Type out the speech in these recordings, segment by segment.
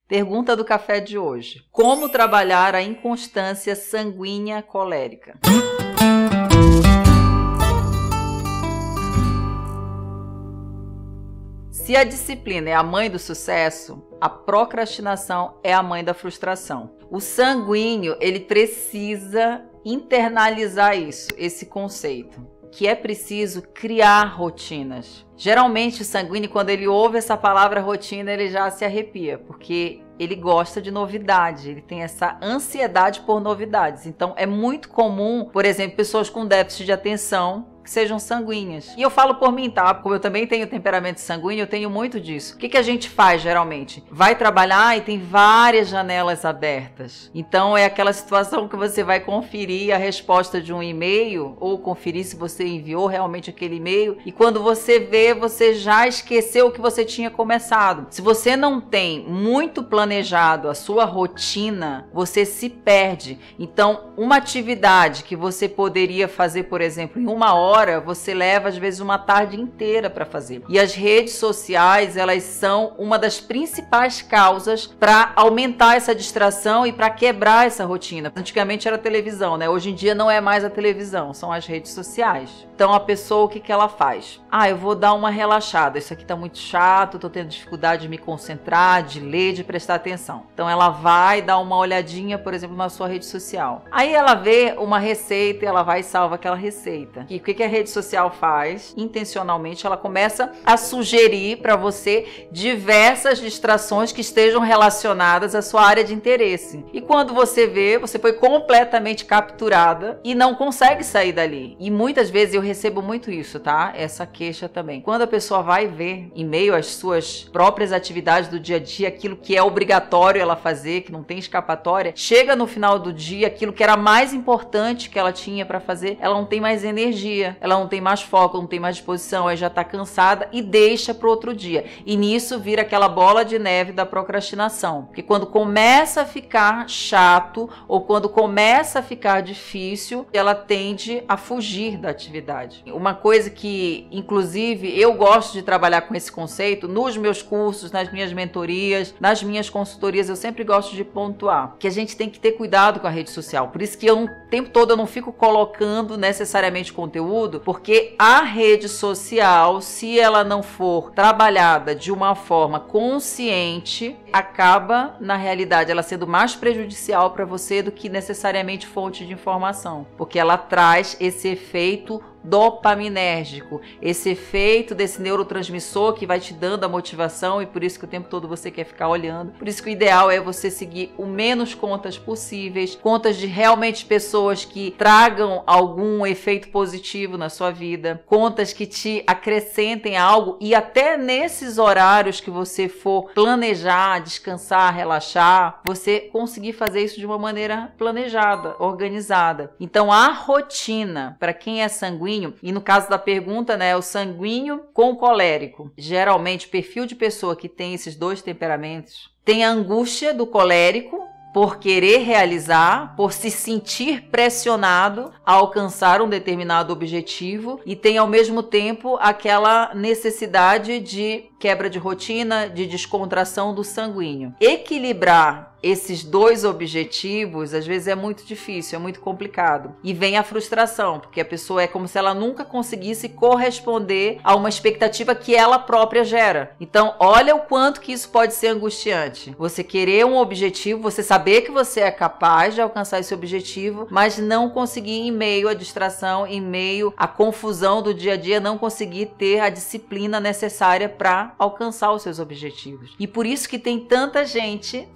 Pergunta do café de hoje. Como trabalhar a inconstância sanguínea colérica? Se a disciplina é a mãe do sucesso, a procrastinação é a mãe da frustração. O sanguíneo, ele precisa internalizar isso, esse conceito, que é preciso criar rotinas. Geralmente o sanguíneo, quando ele ouve essa palavra rotina, ele já se arrepia, porque ele gosta de novidade, ele tem essa ansiedade por novidades. Então é muito comum, por exemplo, pessoas com déficit de atenção que sejam sanguíneas. E eu falo por mim, tá? Como eu também tenho temperamento sanguíneo, eu tenho muito disso. O que a gente faz geralmente? Vai trabalhar e tem várias janelas abertas. Então é aquela situação que você vai conferir a resposta de um e-mail ou conferir se você enviou realmente aquele e-mail e quando você vê, você já esqueceu o que você tinha começado. Se você não tem muito planejado a sua rotina, você se perde. Então, uma atividade que você poderia fazer, por exemplo, em 1 hora, você leva às vezes uma tarde inteira para fazer. E as redes sociais, elas são uma das principais causas para aumentar essa distração e para quebrar essa rotina. Antigamente era a televisão, né? Hoje em dia não é mais a televisão, são as redes sociais. Então a pessoa, o que ela faz? Eu vou dar uma relaxada, isso aqui tá muito chato, tô tendo dificuldade de me concentrar, de ler, de prestar atenção. Então ela vai dar uma olhadinha, por exemplo, na sua rede social. Aí ela vê uma receita e ela vai e salva aquela receita. E o que a rede social faz? Intencionalmente ela começa a sugerir para você diversas distrações que estejam relacionadas à sua área de interesse. E quando você vê, você foi completamente capturada e não consegue sair dali. E muitas vezes eu recebo muito isso, tá? Essa queixa também. Quando a pessoa vai ver, em meio às suas próprias atividades do dia a dia, aquilo que é obrigatório ela fazer, que não tem escapatória, chega no final do dia, aquilo que era mais importante que ela tinha para fazer, ela não tem mais energia, ela não tem mais foco, não tem mais disposição, aí já tá cansada e deixa pro outro dia. E nisso vira aquela bola de neve da procrastinação. Porque quando começa a ficar chato ou quando começa a ficar difícil, ela tende a fugir da atividade. Uma coisa que, inclusive, eu gosto de trabalhar com esse conceito nos meus cursos, nas minhas mentorias, nas minhas consultorias, eu sempre gosto de pontuar que a gente tem que ter cuidado com a rede social. Por isso que o tempo todo eu não fico colocando necessariamente conteúdo, porque a rede social, se ela não for trabalhada de uma forma consciente, acaba, na realidade, ela sendo mais prejudicial para você do que necessariamente fonte de informação, porque ela traz esse efeito dopaminérgico, esse efeito desse neurotransmissor que vai te dando a motivação e por isso que o tempo todo você quer ficar olhando. Por isso que o ideal é você seguir o menos contas possíveis, contas de realmente pessoas que tragam algum efeito positivo na sua vida, contas que te acrescentem algo e até nesses horários que você for planejar, descansar, relaxar, você conseguir fazer isso de uma maneira planejada, organizada. Então a rotina, para quem é sanguíneo, e no caso da pergunta, né, o sanguíneo com o colérico. Geralmente, o perfil de pessoa que tem esses dois temperamentos tem a angústia do colérico por querer realizar, por se sentir pressionado a alcançar um determinado objetivo e tem ao mesmo tempo aquela necessidade de quebra de rotina, de descontração do sanguíneo. Equilibrar esses dois objetivos, às vezes é muito difícil, é muito complicado. E vem a frustração, porque a pessoa é como se ela nunca conseguisse corresponder a uma expectativa que ela própria gera. Então, olha o quanto que isso pode ser angustiante. Você querer um objetivo, você saber que você é capaz de alcançar esse objetivo, mas não conseguir em meio à distração, em meio à confusão do dia a dia, não conseguir ter a disciplina necessária para alcançar os seus objetivos. E por isso que tem tanta gente,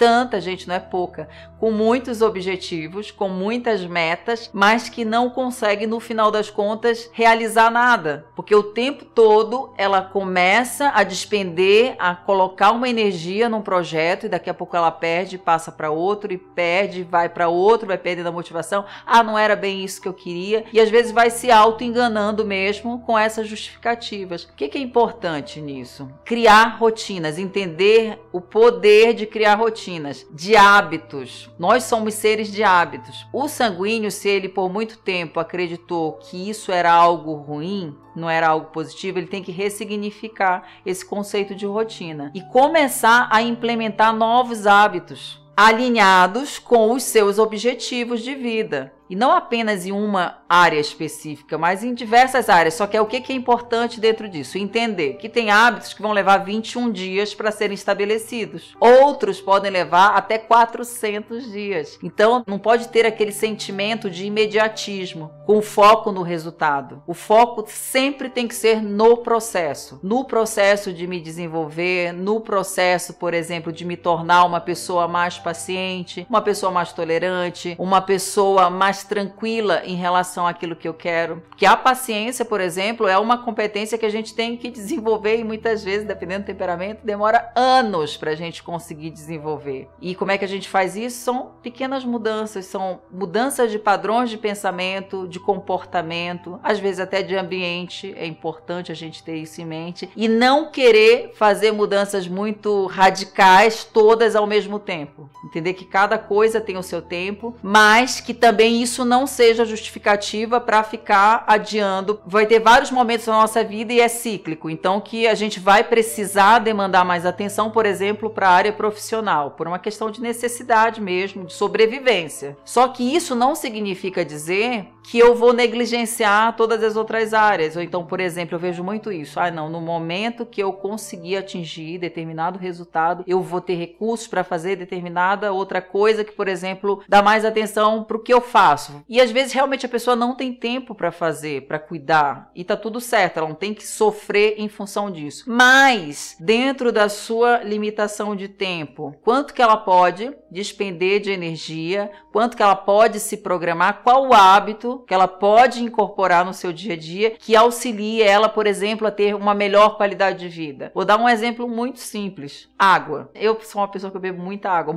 não é pouca, com muitos objetivos, com muitas metas, mas que não consegue, no final das contas, realizar nada. Porque o tempo todo ela começa a despender, a colocar uma energia num projeto e daqui a pouco ela perde, passa para outro e perde, vai para outro, vai perdendo a motivação. Não era bem isso que eu queria. E às vezes vai se auto-enganando mesmo com essas justificativas. O que é importante nisso? criar rotinas, entender o poder de criar rotinas, de hábitos. Nós somos seres de hábitos. O sanguíneo, se ele por muito tempo acreditou que isso era algo ruim, não era algo positivo, ele tem que ressignificar esse conceito de rotina e começar a implementar novos hábitos alinhados com os seus objetivos de vida. E não apenas em uma área específica, mas em diversas áreas. Só que o que é importante dentro disso? Entender que tem hábitos que vão levar 21 dias para serem estabelecidos. Outros podem levar até 400 dias. Então, não pode ter aquele sentimento de imediatismo, com foco no resultado. O foco sempre tem que ser no processo. No processo de me desenvolver, no processo, por exemplo, de me tornar uma pessoa mais paciente, uma pessoa mais tolerante, uma pessoa mais tranquila em relação àquilo que eu quero. Porque a paciência, por exemplo, é uma competência que a gente tem que desenvolver e muitas vezes, dependendo do temperamento, demora anos para a gente conseguir desenvolver. E como é que a gente faz isso? São pequenas mudanças, são mudanças de padrões de pensamento, de comportamento, às vezes até de ambiente. É importante a gente ter isso em mente e não querer fazer mudanças muito radicais todas ao mesmo tempo. Entender que cada coisa tem o seu tempo, mas que também isso não seja justificativa para ficar adiando. Vai ter vários momentos na nossa vida e é cíclico, então que a gente vai precisar demandar mais atenção, por exemplo, para a área profissional, por uma questão de necessidade mesmo, de sobrevivência. Só que isso não significa dizer que eu vou negligenciar todas as outras áreas. Ou então, por exemplo, eu vejo muito isso. Não, no momento que eu conseguir atingir determinado resultado, eu vou ter recursos para fazer determinada outra coisa que, por exemplo, dá mais atenção para o que eu faço. E às vezes realmente a pessoa não tem tempo para fazer, para cuidar. E tá tudo certo, ela não tem que sofrer em função disso. Mas, dentro da sua limitação de tempo, quanto que ela pode despender de energia, quanto que ela pode se programar, qual o hábito que ela pode incorporar no seu dia a dia que auxilie ela, por exemplo, a ter uma melhor qualidade de vida. Vou dar um exemplo muito simples. Água. Eu sou uma pessoa que bebo muita água.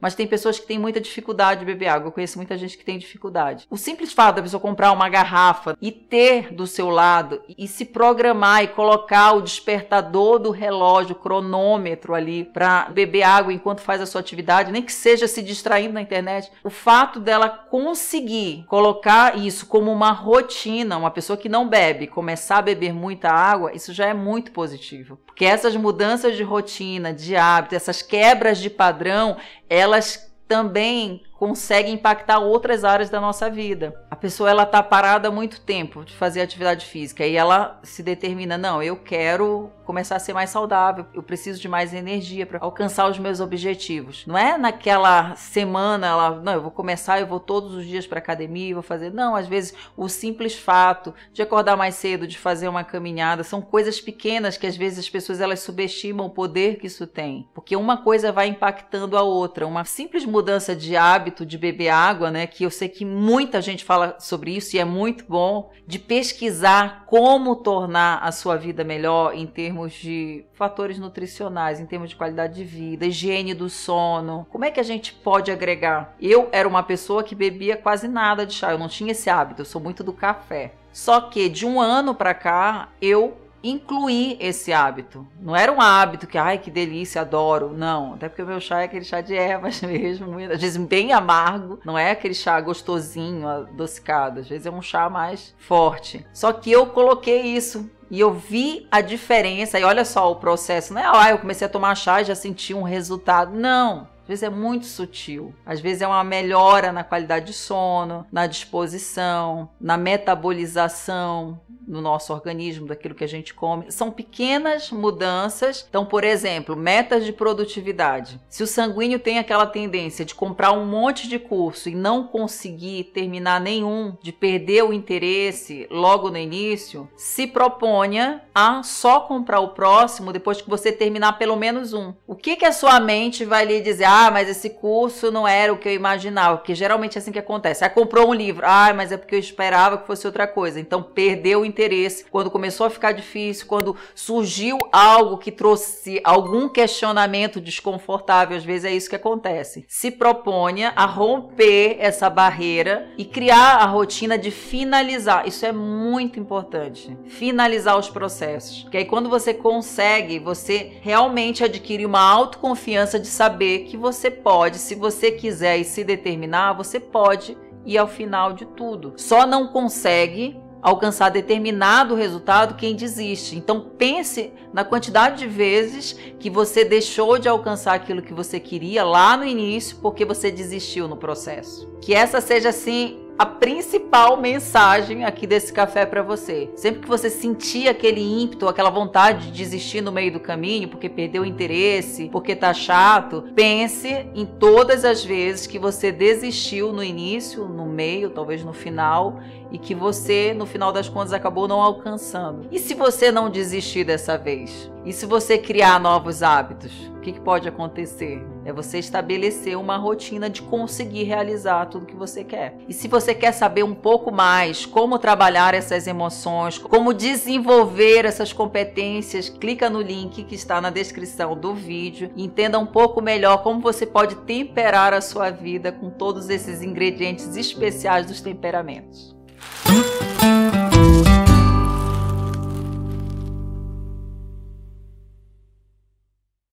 Mas tem pessoas que têm muita dificuldade de beber água. Eu conheço muita gente que tem dificuldade. O simples fato da pessoa comprar uma garrafa e ter do seu lado e se programar e colocar o despertador do relógio, o cronômetro ali para beber água enquanto faz a sua atividade, nem que seja se distraindo na internet. O fato dela conseguir colocar isso como uma rotina, uma pessoa que não bebe, começar a beber muita água, isso já é muito positivo. Porque essas mudanças de rotina, de hábito, essas quebras de padrão, elas também consegue impactar outras áreas da nossa vida. A pessoa ela tá parada há muito tempo de fazer atividade física e ela se determina, não, eu quero começar a ser mais saudável, eu preciso de mais energia para alcançar os meus objetivos. Não é naquela semana ela, não, eu vou começar, eu vou todos os dias para academia, vou fazer, não, às vezes o simples fato de acordar mais cedo, de fazer uma caminhada, são coisas pequenas que às vezes as pessoas elas subestimam o poder que isso tem, porque uma coisa vai impactando a outra, uma simples mudança de hábito de beber água, né, que eu sei que muita gente fala sobre isso e é muito bom, de pesquisar como tornar a sua vida melhor em termos de fatores nutricionais, em termos de qualidade de vida, higiene do sono, como é que a gente pode agregar? Eu era uma pessoa que bebia quase nada de chá, eu não tinha esse hábito, eu sou muito do café, só que de um ano para cá eu incluir esse hábito. Não era um hábito que, ai, que delícia, adoro. Não, até porque o meu chá é aquele chá de ervas mesmo, às vezes bem amargo. Não é aquele chá gostosinho, adocicado. Às vezes é um chá mais forte. Só que eu coloquei isso e eu vi a diferença. E olha só o processo. Não é, eu comecei a tomar chá e já senti um resultado. Não. Às vezes é muito sutil. Às vezes é uma melhora na qualidade de sono, na disposição, na metabolização no nosso organismo, daquilo que a gente come. São pequenas mudanças. Então, por exemplo, metas de produtividade. Se o sanguíneo tem aquela tendência de comprar um monte de curso e não conseguir terminar nenhum, de perder o interesse logo no início, se proponha a só comprar o próximo depois que você terminar pelo menos um. O que a sua mente vai lhe dizer? Ah, mas esse curso não era o que eu imaginava, porque geralmente é assim que acontece. Aí comprou um livro, ah, mas é porque eu esperava que fosse outra coisa. Então perdeu o interesse. Quando começou a ficar difícil, quando surgiu algo que trouxe algum questionamento desconfortável, às vezes é isso que acontece. Se proponha a romper essa barreira e criar a rotina de finalizar. Isso é muito importante. Finalizar os processos. Porque aí quando você consegue, você realmente adquire uma autoconfiança de saber que você pode, se você quiser e se determinar, você pode ir ao final de tudo. Só não consegue alcançar determinado resultado quem desiste. Então pense na quantidade de vezes que você deixou de alcançar aquilo que você queria lá no início porque você desistiu no processo. Que essa seja assim a principal mensagem aqui desse café para você. Sempre que você sentir aquele ímpeto, aquela vontade de desistir no meio do caminho, porque perdeu o interesse, porque tá chato, pense em todas as vezes que você desistiu no início, no meio, talvez no final, e que você, no final das contas, acabou não alcançando. E se você não desistir dessa vez? E se você criar novos hábitos? O que pode acontecer? É você estabelecer uma rotina de conseguir realizar tudo que você quer. E se você quer saber um pouco mais como trabalhar essas emoções, como desenvolver essas competências, clica no link que está na descrição do vídeo e entenda um pouco melhor como você pode temperar a sua vida com todos esses ingredientes especiais dos temperamentos.